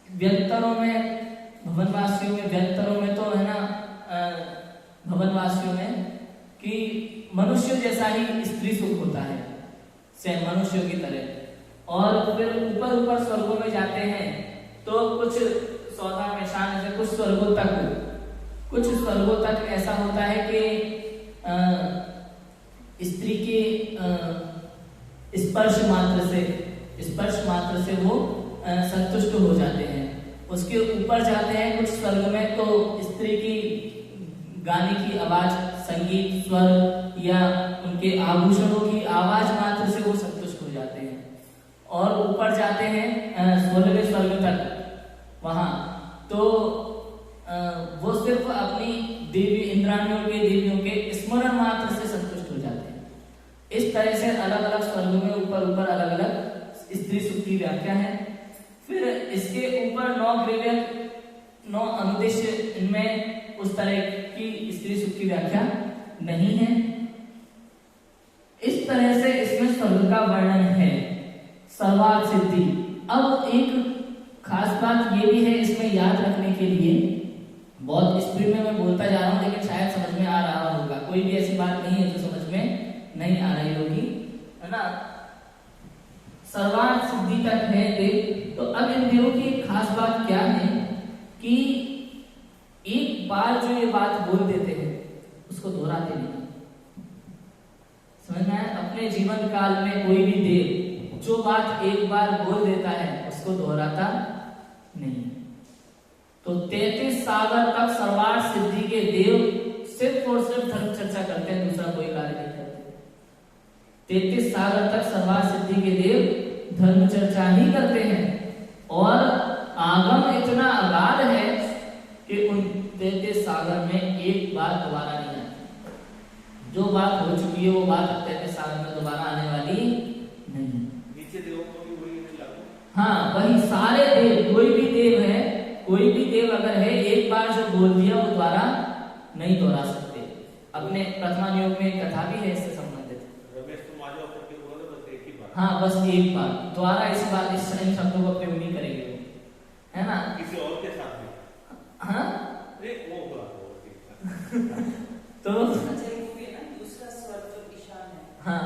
व्यंतरों में, भवनवासियों में, व्यंतरों में तो है ना, भवनवासियों में कि मनुष्य जैसा ही स्त्री सुख होता है, से मनुष्यों की तरह। और फिर ऊपर स्वर्गों में जाते हैं तो कुछ सौदा में शान से कुछ स्वर्गों तक ऐसा होता है कि स्त्री के स्पर्श मात्र से वो संतुष्ट हो जाते हैं। उसके ऊपर जाते हैं कुछ स्वर्ग में तो स्त्री की गाने की आवाज, संगीत, स्वर या उनके आभूषणों की आवाज मात्र से वो संतुष्ट हो जाते हैं। और ऊपर जाते हैं स्वर्ग तक, वहां तो वो सिर्फ अपनी देवी इंद्राणियों के, देवियों के स्मरण मात्र से संतुष्ट हो जाते हैं। इस तरह से अलग अलग स्वर्गों में ऊपर अलग अलग स्त्री सुख की व्याख्या है। फिर इसके ऊपर 9 ग्रेवियर, 9 अनुदेश, इनमें उस तरह की स्त्री सुख की व्याख्या नहीं है। इस तरह से इसमें स्वर्ग का वर्णन है। सर्वार्थ सिद्धि। अब एक खास बात ये भी है इसमें याद रखने के लिए, बहुत स्पीड में मैं बोलता जा रहा हूँ लेकिन शायद समझ में आ रहा होगा, कोई भी ऐसी बात नहीं है जो समझ में नहीं आ रही होगी, है ना। सर्वार्थ सिद्धि तक है देव। तो अब इन देवों की एक खास बात क्या है कि एक बार जो ये बात बोल देते हैं उसको दोहराते नहीं। समझ में आया? अपने जीवन काल में कोई भी देव जो बात एक बार बोल देता है उसको दोहराता नहीं। तो 33 सागर तक सर्वार्थ सिद्धि के देव सिर्फ और सिर्फ धर्म चर्चा करते हैं, दूसरा कोई कार्य नहीं करते। 33 सागर तक सर्वार्थ सिद्धि के देव धर्म चर्चा ही करते हैं, और आगम इतना अगाध है कि उन 33 सागर में एक बात दोबारा नहीं आती। जो बात हो चुकी है वो बात 33 सागर में दोबारा आने वाली नहीं। नीचे देवों को भी वही लागू। हाँ, वही सारे देव, कोई भी देव है, कोई भी देव अगर है, एक बार जो बोल दिया वो दोबारा नहीं दोहरा सकते। अपने प्रथमा योग में एक कथा भी है इससे संबंधित। रमेश तुम आ जाओ करके बोले बस एक ही बार। हाँ, बस एक बार दोबारा इस बात इन शब्दों को प्रयोग नहीं करेंगे वो, है ना। किसी और के साथ भी। हाँ, वो होगा तो अच्छा, एक मूवी है ना, दूसरा स्वर जो ईशान है। हाँ,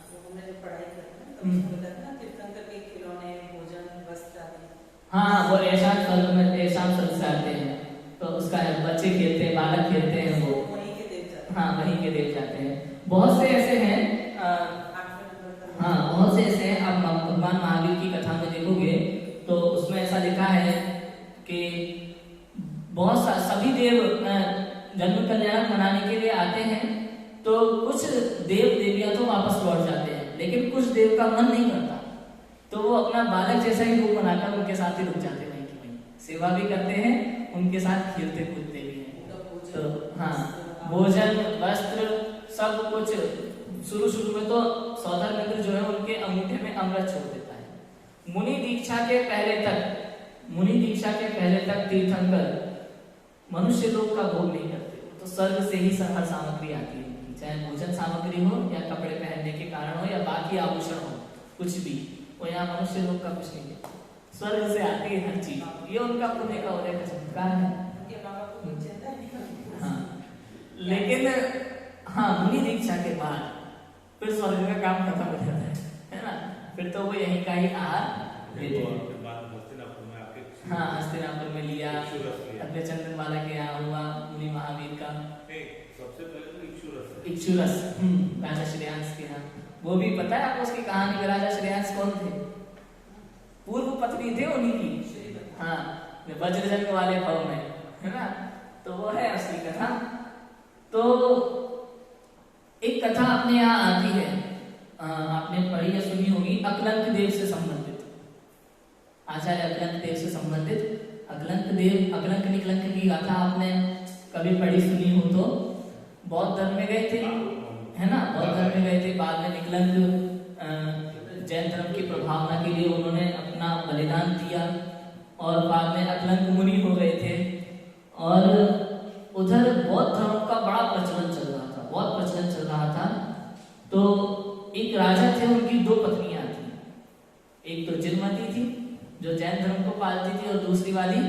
जो हमने जब पढ़ाई करते हैं तब उसमें बताया ना, तीर्थंकर के खिलौने, भोजन, वस्त्र आदि। हाँ, वो ऐसा स्वर्ग में ऐसा स्वर्ग से आते हैं, तो उसका बच्चे खेलते हैं, बालक खेलते हैं, वो वहीं के देव जाते हैं। हाँ वहीं के देव जाते हैं। बहुत से ऐसे हैं, हाँ बहुत से ऐसे हैं। आप भगवान महावीर की कथा में देखोगे तो उसमें ऐसा लिखा है कि बहुत सभी देव जन्म कल्याण मनाने के लिए आते हैं, तो कुछ देव देवियां तो वापस लौट जाते हैं, लेकिन कुछ देव का मन नहीं करता, तो वो अपना बालक जैसा ही रूप बनाकर उनके साथ ही रुक जाते हैं, वहीं सेवा भी करते हैं, उनके साथ खेलते कूदते भी हैं। तो हाँ, भोजन, वस्त्र, सब कुछ। शुरू में तो सौदागर मित्र जो है उनके अंगूठे में अमृत छोड़ देता है। मुनि दीक्षा के पहले तक तीर्थंकर मनुष्य लोग का भोग नहीं करते, तो स्वर्ग से ही हर सामग्री आती है, चाहे भोजन सामग्री हो या कपड़े पहनने के कारण हो या बाकी आभूषण हो, कुछ भी, वो यहाँ मनुष्य लोग का कुछ नहीं है, स्वर्ग से आती है हर चीज। ये उनका पुण्य का उदय का चमत्कार है। हाँ, लेकिन हाँ, मुनि दीक्षा के बाद फिर स्वर्ग का काम खत्म हो जाता है ना, फिर तो वो यहीं का ही आहार लेते हैं। हाँ, हस्तिनापुर में लिया, अग्नि चंदनवाला के यहाँ हुआ, मुनि महावीर का सबसे पहले तो इक्षुरस राजा श्रेयांस के यहाँ। वो भी पता है आपको उसकी कहानी में? राजा श्रेयांस कौन थे? पूर्व पत्नी थे उन्हीं की, हाँ, वज्रजंग वाले भाव में, है ना। तो वो है उसकी कथा। तो एक कथा अपने यहाँ आती है, आपने पढ़ी या सुनी होगी, अकलंक देव से संबंधित, आचार्य अकलंक देव से संबंधित। अकलंक निकलंक की गाथा आपने कभी पढ़ी सुनी हो तो? बौद्ध धर्म में गए थे, है ना, बौद्ध धर्म में गए थे, बाद में निकलंक जैन धर्म की प्रभावना के लिए उन्होंने अपना बलिदान दिया, और बाद में अकलंक मुनि हो गए थे। और उधर बौद्ध धर्म का बड़ा प्रचलन चल रहा था, बहुत प्रचलन चल रहा था। तो एक राजा थे, उनकी 2 पत्नियां थी, एक तो जिनमती थी जो जैन धर्म को पालती थी, और दूसरी वाली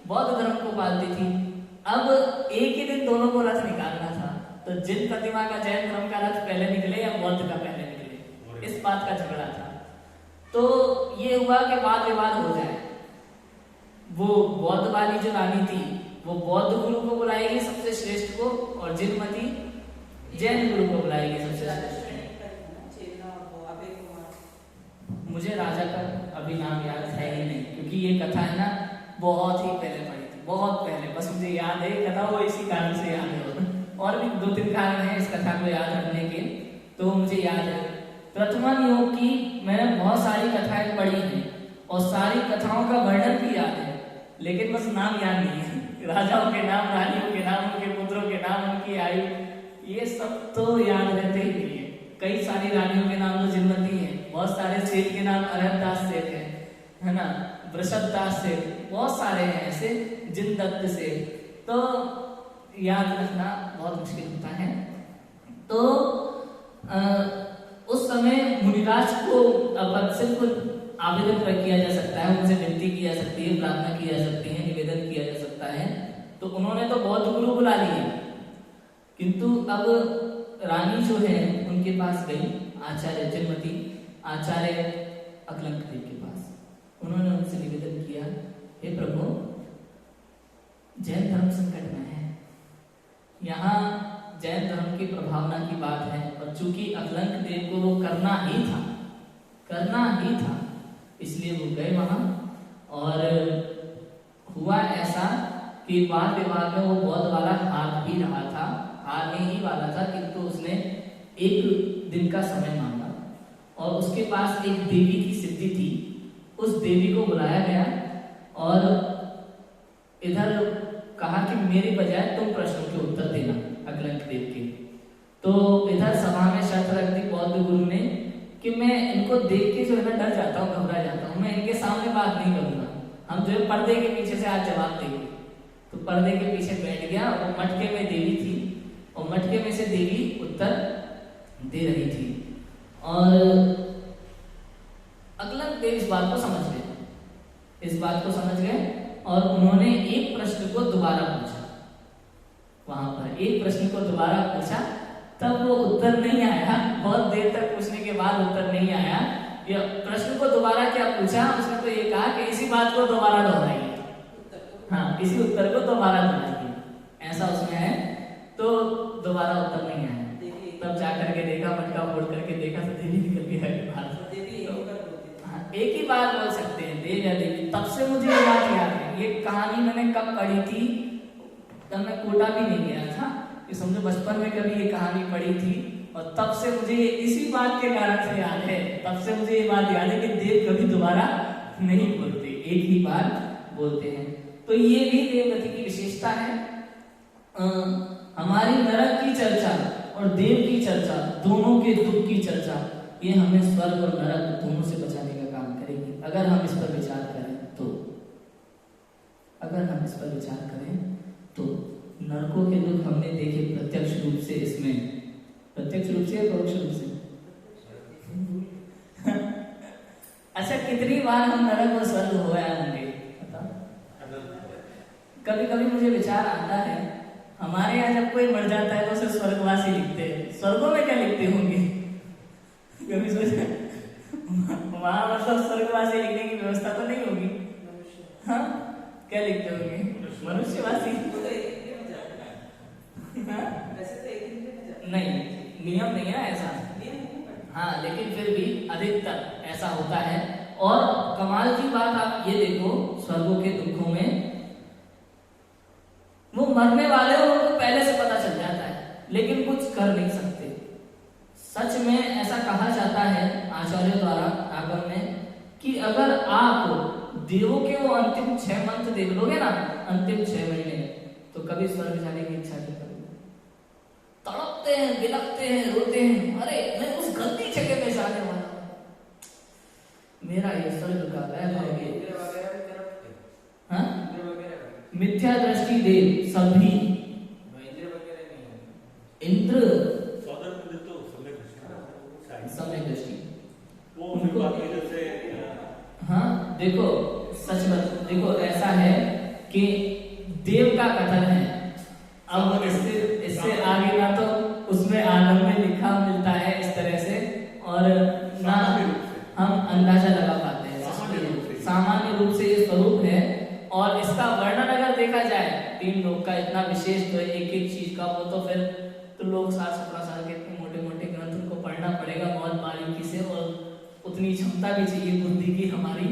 बौद्ध धर्म को पालती थी। अब एक ही दिन दोनों को रथ निकालना था, तो जिन प्रतिमा का जैन धर्म का रथ पहले निकले या बौद्ध का पहले निकले, इस बात का झगड़ा था। तो ये हुआ कि वाद विवाद हो जाए। वो बौद्ध वाली जो रानी थी वो बौद्ध गुरु को बुलाएगी सबसे श्रेष्ठ को, और जिनमती जैन गुरु को बुलाएगी सबसे श्रेष्ठ। मुझे राजा का अभी नाम याद है ही नहीं, क्योंकि ये कथा है ना बहुत ही पहले पढ़ी थी, बहुत पहले, बस मुझे याद है कथा, वो इसी कारण से याद है। और भी 2-3 कारण हैं इस कथा को याद रखने के, तो मुझे याद है। प्रथमा योग की मैंने बहुत सारी कथाएं पढ़ी हैं, और सारी कथाओं का वर्णन भी याद है, लेकिन बस नाम याद नहीं है। राजाओं के नाम, रानियों के नाम, उनके पुत्रों के नाम, उनकी आयु, ये सब तो याद रहते ही नहीं है। कई सारी रानियों के नाम तो जिनमती हैं, बहुत सारे सेठ के नाम अरहदास सेठ है ना, वृषभदास सेठ, बहुत सारे हैं ऐसे, जिनदत्त सेठ, तो याद रखना बहुत मुश्किल होता है। तो उस समय मुनिराज को अब सिर्फ आवेदन पर किया जा सकता है, उनसे विनती की जा सकती है, प्रार्थना की जा सकती है, निवेदन किया जा सकता है। तो उन्होंने तो बौद्ध गुरु बुला लिए, किंतु अब रानी जो है उनके पास गई, आचार्य जिनमती, आचार्य अकलंक देव के पास। उन्होंने उनसे निवेदन किया, हे प्रभु, जैन धर्म संकट में है, यहाँ जैन धर्म की प्रभावना की बात है, और चूंकि अकलंक देव को वो करना ही था, इसलिए वो गए वहां। और हुआ ऐसा कि वाद विवाद में वो बौद्ध वाला हार भी रहा था, हारने ही वाला था, किंतु उसने एक दिन का समय मांगा और उसके पास एक देवी की सिद्धि थी। उस देवी को बुलाया गया और इधर कहा कि मेरी बजाय तुम प्रश्नों के उत्तर देना अकलंक देव के। तो इधर सभा में शर्त रख दी बौद्ध गुरु ने कि मैं इनको देख के जो है ना डर जाता हूँ, घबरा जाता हूँ, मैं इनके सामने बात नहीं करूंगा, हम जो है पर्दे के पीछे से आज जवाब देंगे। तो पर्दे के पीछे बैठ गया, वो मटके में देवी थी और मटके में से देवी उत्तर दे रही थी और अकलंक देव इस बात को समझ गए और उन्होंने एक प्रश्न को दोबारा पूछा। वहां पर एक प्रश्न को दोबारा पूछा, तब वो उत्तर नहीं आया, बहुत देर तक पूछने के बाद उत्तर नहीं आया। ये प्रश्न को दोबारा क्या पूछा, उसने तो ये कहा कि इसी बात को दोबारा दोहराइए, हाँ इसी उत्तर को दोबारा दोहराइए, ऐसा उसमें है। तो दोबारा उत्तर नहीं आया, तब जाकर के देखा, मटका फोड़ करके देखा तो देवी निकल के बाहर। एक ही बार बोल सकते हैं देव या देवी। तब से मुझे ये बात याद है, ये कहानी मैंने कब पढ़ी थी, तब मैं कोटा भी नहीं गया था, ये समझो बचपन में कभी ये कहानी पढ़ी थी और तब से मुझे इसी बात के कारण से याद है, तब से मुझे ये बात याद है कि देव कभी दोबारा नहीं बोलते, एक ही बार बोलते हैं। तो ये भी देवगति की विशेषता है। हमारी नरक की चर्चा और देव की चर्चा, दोनों के दुख की चर्चा, ये हमें स्वर्ग और नरक दोनों से बचाने का काम करेगी अगर हम इस पर विचार करें तो। अगर हम इस पर विचार करें तो नरकों के दुख हमने देखे प्रत्यक्ष रूप से, इसमें प्रत्यक्ष रूप से या परोक्ष रूप से अच्छा कितनी बार हम नरक और स्वर्ग हो आए होंगे बताओ। कभी कभी मुझे विचार आता है, हमारे यहाँ जब कोई मर जाता है तो उसे स्वर्गवासी लिखते हैं, स्वर्गों में क्या लिखते होंगे कभी सोचा? वहां मतलब स्वर्गवासी लिखने की व्यवस्था तो नहीं होगी, हाँ क्या लिखते होंगे? मनुष्यवासी नहीं, नियम नहीं है ऐसा, हाँ लेकिन फिर भी अधिकतर ऐसा होता है। और कमाल की बात आप ये देखो, स्वर्गों के दुखों में वो मरने वाले हो उनको पहले से पता चल जाता है, लेकिन कुछ कर नहीं सकते। सच में ऐसा कहा जाता है आचार्यों द्वारा आगम में कि अगर आप देवों के वो अंतिम 6 मंथ देख लोगे ना, अंतिम 6 महीने, तो कभी स्वर्ग जाने की इच्छा नहीं करोगे। तड़पते हैं, बिलखते हैं, रोते हैं, अरे मैं उस गलती जगह में जाने वाला हूं, मेरा ये स्वर्ग का वैभव है। हाँ मिथ्या दृष्टि देव सभी, इंद्र समय दृष्टि उनको, हाँ देखो सच बात, देखो ऐसा है कि देव का कथन है, अब इससे आगे ना तो उसमें आगम में लिखा मिलता है इस तरह से और ना हम अंदाजा लगा पाते हैं। सामान्य रूप से ये स्वरूप है और इसका वर्णन अगर देखा जाए 3 लोग का इतना विशेष तो एक एक चीज का, वो तो फिर तो लोग 60-70 साल के इतने मोटे मोटे ग्रंथ उनको पढ़ना पड़ेगा बहुत बारीकी से और उतनी क्षमता भी चाहिए बुद्धि की हमारी,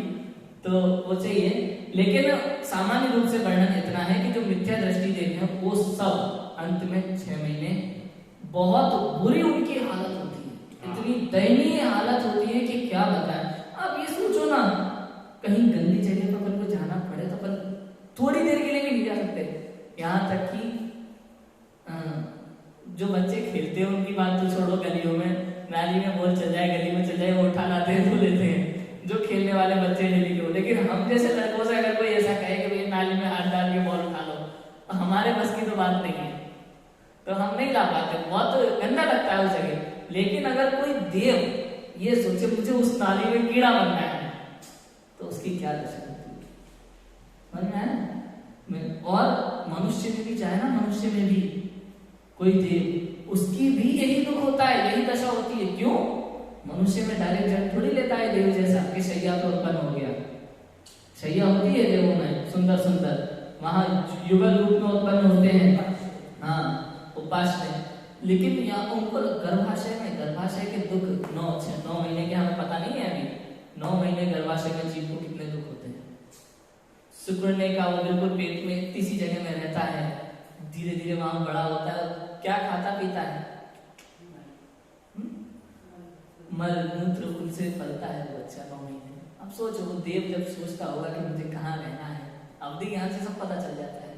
तो वो चाहिए। लेकिन सामान्य रूप से वर्णन इतना है कि जो मिथ्या दृष्टि देते हैं वो सब अंत में 6 महीने बहुत बुरी उनकी हालत होती है, इतनी दयनीय हालत होती है कि क्या बताएं। अब ये सोचो ना, कहीं गंदी जगह पर अपन को जाना पड़े तो अपन थोड़ी देर के लिए भी नहीं जा सकते। यहाँ तक कि जो बच्चे खेलते हैं उनकी बात तो छोड़ो, गलियों में नाली में बॉल चल जाए, गली में चल जाए, वो उठा लाते हैं, धो लेते हैं जो खेलने वाले बच्चे डेली के। लेकिन हम जैसे लड़कों से अगर कोई ऐसा कहे कि भाई नाली में हाथ डाल के बॉल उठा लो, तो हमारे बस की तो बात नहीं है, तो हम नहीं ला पाते, बहुत गंदा लगता है उस जगह। लेकिन अगर कोई देव ये सोचे मुझे उस नाली में कीड़ा बनना है, तो उसकी क्या दशा होती है। और मनुष्य में भी चाहे ना, मनुष्य में भी कोई देव, उसकी भी यही दुख होता है, यही दशा होती है। क्यों? मनुष्य में डायरेक्ट जन्म थोड़ी लेता है देव जैसा कि शैया तो उत्पन्न हो गया। शैया होती है देवों में सुंदर सुंदर, वहां युगल रूप में उत्पन्न होते हैं, हाँ उपाश्रय। लेकिन यहाँ उनको गर्भाशय के दुख 9 महीने के हमें पता नहीं है अभी, 9 महीने गर्भाशय में जीव को कितने दुख होते हैं। सिकुड़ने का, वो बिल्कुल पेट में इतनी सी जगह में रहता है, धीरे धीरे वहां बड़ा होता है। क्या खाता पीता है? मल मूत्र उनसे फलता है वो बच्चा 9 महीने। अब सोचो वो देव जब सोचता होगा कि मुझे कहाँ रहना है, अवधि यहाँ से सब पता चल जाता है।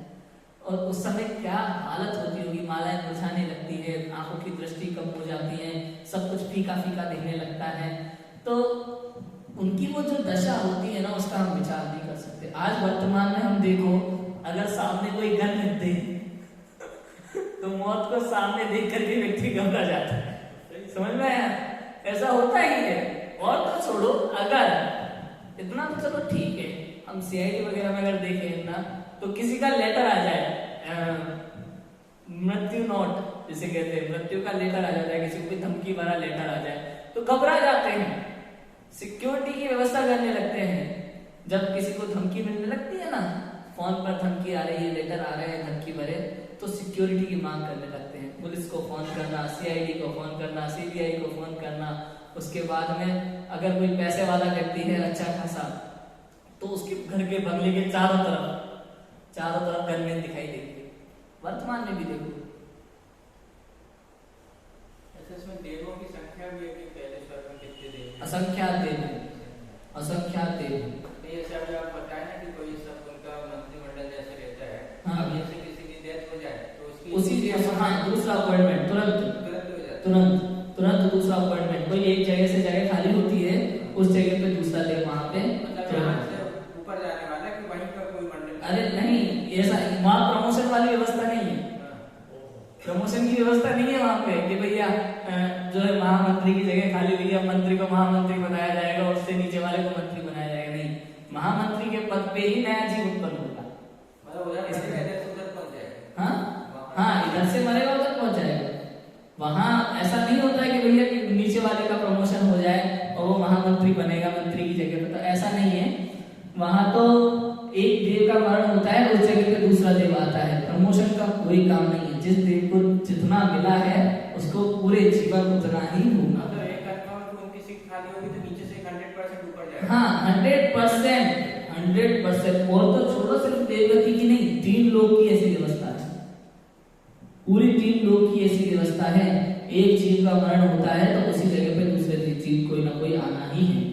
और उस समय क्या हालत होती होगी, मालाएं मुरझाने लगती है, आंखों की दृष्टि कम हो जाती है, सब कुछ फीका फीका दिखने लगता है। तो उनकी वो जो दशा होती है ना, उसका हम विचार नहीं कर सकते। आज वर्तमान में हम देखो, अगर सामने कोई गन रख दे तो मौत को सामने देख करके व्यक्ति घबरा जाता है। समझ में आया? ऐसा होता ही है। और तो छोड़ो, अगर इतना तो चलो ठीक है, हम सीआईडी वगैरह में अगर देखें ना, तो किसी का लेटर आ जाए, मृत्यु नोट जिसे कहते हैं, मृत्यु का लेटर आ जाता है, किसी को भी धमकी भरा लेटर आ जाए तो घबरा जाते हैं, सिक्योरिटी की व्यवस्था करने लगते हैं। जब किसी को धमकी मिलने लगती है ना, फोन पर धमकी आ रही है, लेटर आ रहे हैं धमकी भरे, तो सिक्योरिटी की मांग करने लगते हैं। पुलिस को फोन करना, सीआईडी को फोन करना, सीबीआई को फोन करना। उसके बाद में अगर कोई पैसे वाला व्यक्ति है अच्छा खासा, तो उसके घर के बंगले के चारों तरफ गनमैन दिखाई देंगे। वर्तमान में भी देखो। इसमें देवों की संख्या भी है कि पहले स्वर्ग में कितने देव हैं? असंख्यात देव हैं, असंख्यात देव हैं। तो ये सब आप बताएं ना कि कोई सब उनका मंत्रिमंडल जैसे रहता है। हाँ। अब जैसे किसी की डेथ हो जाए तो उसकी दूसरा अपॉइंटमेंट तुरंत दूसरा अपॉइंटमेंट। कोई एक जगह से जगह खाली होती है, उस जगह पे दूसरा देव वहां पे ऊपर जाने वाला कि वहीं पर कोई मंडल? अरे नहीं, ऐसा वहां प्रमोशन वाली व्यवस्था नहीं है। प्रमोशन की व्यवस्था नहीं है वहां पे कि भैया जो है महामंत्री की जगह खाली हुई है, मंत्री को महामंत्री बनाया जाएगा और उससे नीचे वाले को मंत्री बनाया जाएगा। नहीं, महामंत्री के पद पे ही नया जीव उत्पन्न होगा। हाँ, इधर से मरेगा उधर पहुंच जाएगा। वहां ऐसा नहीं होता है कि भैया नीचे वाले का प्रमोशन हो जाए और वो महामंत्री बनेगा मंत्री की जगह पे, तो ऐसा नहीं है। वहां तो एक देव का मरण होता है, उस जगह पे दूसरा देव आता है। प्रमोशन का कोई काम नहीं है। जिस देव को जितना मिला है उसको पूरे जीवन उतना ही होगा। तो एक कंफर्म उनकी सीट खाली होगी तो नीचे से 100% ऊपर जाएगा। हाँ, 100%। और तो छोड़ो, सिर्फ देवगति की नहीं, 3 लोग की ऐसी व्यवस्था है, पूरी 3 लोग की ऐसी व्यवस्था है। एक जीव का मरण होता है तो उसी जगह पे दूसरे जीव कोई ना कोई आना ही है।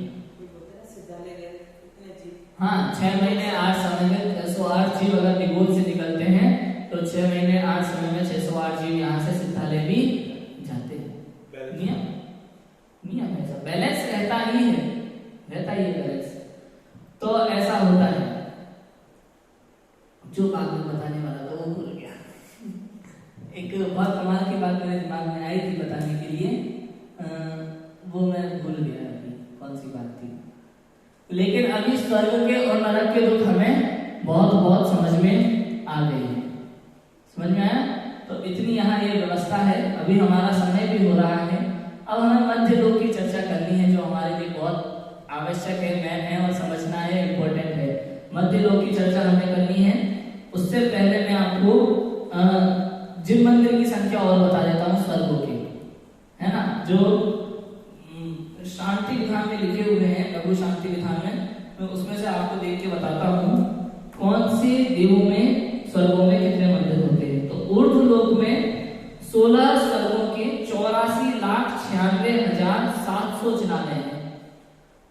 हाँ, 6 महीने 8 समय में 608 जीव अगर निगोद से निकलते हैं तो 6 महीने 8 समय में 608 जीव यहाँ से सिद्धालय भी जाते हैं। नियम ऐसा बैलेंस रहता ही है बैलेंस। तो ऐसा होता है। जो बात मैं बताने वाला था वो भूल गया। एक बहुत कमाल की बात मेरे दिमाग में आई थी बताने के लिए, वो मैं भूल गया अभी कौन सी बात थी। लेकिन अभी स्वर्ग के और नरक के दुख हमें बहुत समझ में आ गए हैं। समझ में आया? तो इतनी यहाँ ये व्यवस्था है। अभी हमारा समय भी हो रहा है। अब हमें मध्य लोक की चर्चा करनी है, जो हमारे लिए बहुत आवश्यक है, मैन है और समझना है, इम्पोर्टेंट है। मध्य लोक की चर्चा हमें करनी है। उससे पहले मैं आपको जिन मंदिर की संख्या और बता देता हूँ स्वर्गों के, है ना, जो शांति विधान में लिखे हुए हैं, लघु शांति विधान में, मैं उसमें से आपको देख के बताता हूँ कौन से देवों में स्वर्गों में कितने मंदिर होते हैं। तो ऊर्ध्व लोक में 16 स्वर्गों के 84,96,700 जिनालय हैं।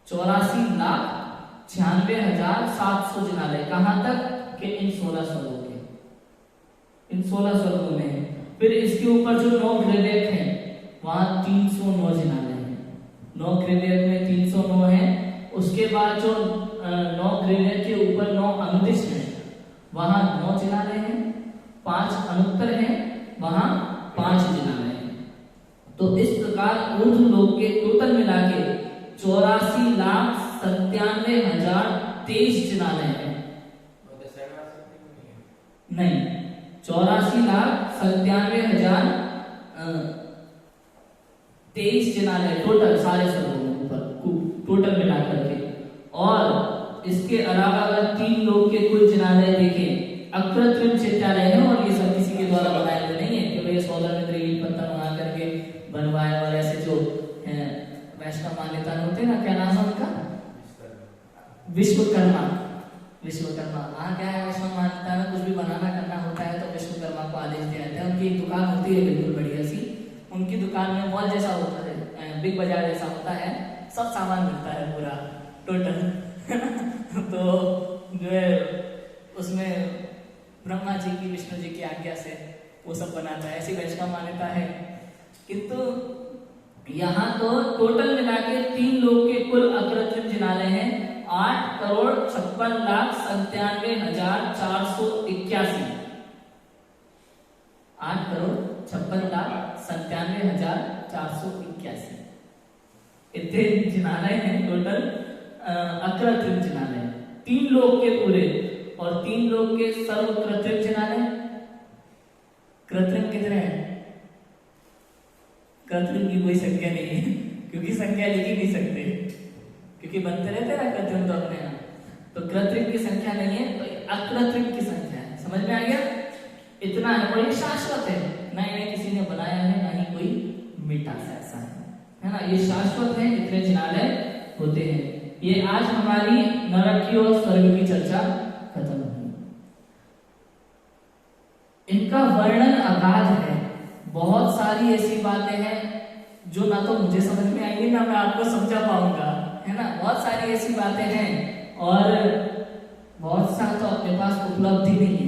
84,96,700 जिनालय कहाँ तक कि इन 16 स्वर्गों के, इन 16 स्वर्गों में है। फिर इसके ऊपर जो 9 ग्रहदेव हैं वहां 309 जिनालय हैं। 9 ग्रहदेव में 309 है। उसके बाद जो 9 ग्रहदेव के ऊपर 9 अनुदिश हैं वहां 9 जिनालय हैं। 5 अनुत्तर हैं वहां 5 जिनालय हैं। तो इस प्रकार ऊर्ध्व लोक के टोटल मिला के 84,97,023 जिनालय हैं। नहीं, 84,97,023 जिनालय टोटल, सारे स्वर्गों में ऊपर टोटल मिला करके। और इसके अलावा अगर 3 लोग के कुल जिनालय देखें, अकृत्रिम चैत्यालय है और ये सब किसी के द्वारा बनाए हुए नहीं है कि भाई सोलर में ईंट पत्थर बना करके बनवाए। और ऐसे जो वैष्णव मान्यता होते हैं ना, क्या नाम है उनका, विश्वकर्मा विश्वकर्मा। वहाँ क्या है, वैष्णव मान्यता में कुछ भी बनाना करना होता है तो विश्वकर्मा को आदेश दिया जाता है। उनकी एक दुकान होती है बिल्कुल बढ़िया सी, उनकी दुकान में मॉल जैसा होता है, बिग बाजार जैसा होता है, सब सामान मिलता है पूरा टोटल। तो जो है उसमें ब्रह्मा जी की विष्णु जी की आज्ञा से वो सब बनाता है, ऐसी वैष्णव मान्यता है। किंतु यहाँ तो टोटल मिला के 3 लोग के कुल अकृत्रिम जिनालय हैं 8,56,97,481। 8,56,97,481 इतने जिनालय हैं टोटल, अकृत्रिम जिनालय 3 लोग के पूरे, और 3 लोग के सर्व कृत्रिम जिनालय। कृत्रिम कितने हैं? कृत्रिम की कोई संख्या नहीं है, क्योंकि संख्या लिख ही नहीं सकते, क्योंकि बनते रहते ना कृत्रिम तो अपने यहाँ, तो कृत्रिम की संख्या नहीं है, तो अकृत्रिम की संख्या है। समझ में आ गया? इतना है, और ये शाश्वत है, ना इन्हें किसी ने बनाया है ना ही कोई मिटा ऐसा है ना, ये शाश्वत है। इतने जिनालय होते हैं। ये आज हमारी नरक की और स्वर्ग की चर्चा खत्म हुई। इनका वर्णन अगाध है, बहुत सारी ऐसी बातें हैं जो ना तो मुझे समझ में आएंगी ना मैं आपको समझा पाऊंगा, है ना। बहुत सारी ऐसी बातें हैं और बहुत सा तो अपने पास उपलब्धि नहीं है,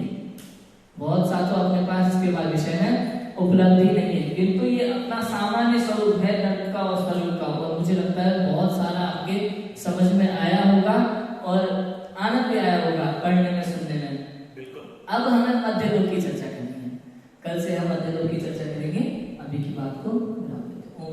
बहुत सा तो अपने पास इसके बाद विषय में उपलब्धि नहीं है, किंतु ये अपना सामान्य स्वरूप है नरक का और स्वर्ग का, और मुझे लगता है बहुत सारा आपके समझ में आया होगा और आनंद भी आया होगा पढ़ने में, सुनने में। बिल्कुल। अब हमें मध्य लोक की चर्चा करनी है, कल से हम मध्य लोक की चर्चा करेंगे। अभी की बात को